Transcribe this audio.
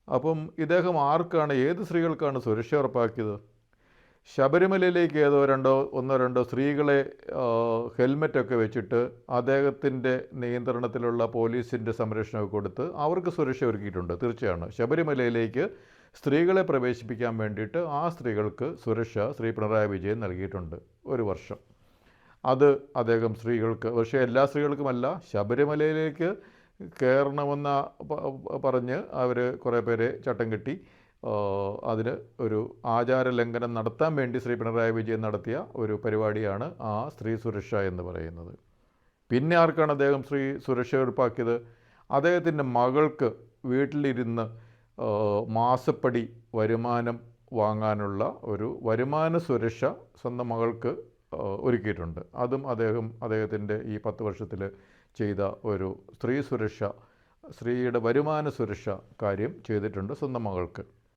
അപ്പം ഇദ്ദേഹം ആർക്കാണ്, ഏത് സ്ത്രീകൾക്കാണ് സുരക്ഷ ഉറപ്പാക്കിയത്? ശബരിമലയിലേക്ക് ഒന്നോ രണ്ടോ സ്ത്രീകളെ ഹെൽമെറ്റൊക്കെ വെച്ചിട്ട് അദ്ദേഹത്തിൻ്റെ നിയന്ത്രണത്തിലുള്ള പോലീസിൻ്റെ സംരക്ഷണമൊക്കെ കൊടുത്ത് അവർക്ക് സുരക്ഷ ഒരുക്കിയിട്ടുണ്ട്. തീർച്ചയാണ് ശബരിമലയിലേക്ക് സ്ത്രീകളെ പ്രവേശിപ്പിക്കാൻ വേണ്ടിയിട്ട് ആ സ്ത്രീകൾക്ക് സുരക്ഷ ശ്രീ പിണറായി വിജയൻ നൽകിയിട്ടുണ്ട് 1 വർഷം. അത് അദ്ദേഹം സ്ത്രീകൾക്ക്, പക്ഷേ എല്ലാ സ്ത്രീകൾക്കുമല്ല, ശബരിമലയിലേക്ക് കയറണമെന്ന പറഞ്ഞ് അവർ കുറേ പേരെ ചട്ടം കെട്ടി അതിന് ഒരു ആചാര ലംഘനം നടത്താൻ വേണ്ടി ശ്രീ പിണറായി വിജയൻ നടത്തിയ ഒരു പരിപാടിയാണ് ആ സ്ത്രീ സുരക്ഷ എന്ന് പറയുന്നത്. പിന്നെ ആർക്കാണ് അദ്ദേഹം സുരക്ഷ ഉറപ്പാക്കിയത്? അദ്ദേഹത്തിൻ്റെ മകൾക്ക് വീട്ടിലിരുന്ന് മാസപ്പടി വരുമാനം വാങ്ങാനുള്ള ഒരു വരുമാന സുരക്ഷ സ്വന്തം മകൾക്ക് ഒരുക്കിയിട്ടുണ്ട്. അതും അദ്ദേഹത്തിൻ്റെ ഈ 10 വർഷത്തിൽ ചെയ്ത ഒരു സ്ത്രീയുടെ വരുമാന സുരക്ഷ കാര്യം ചെയ്തിട്ടുണ്ട് സ്വന്തം മകൾക്ക്.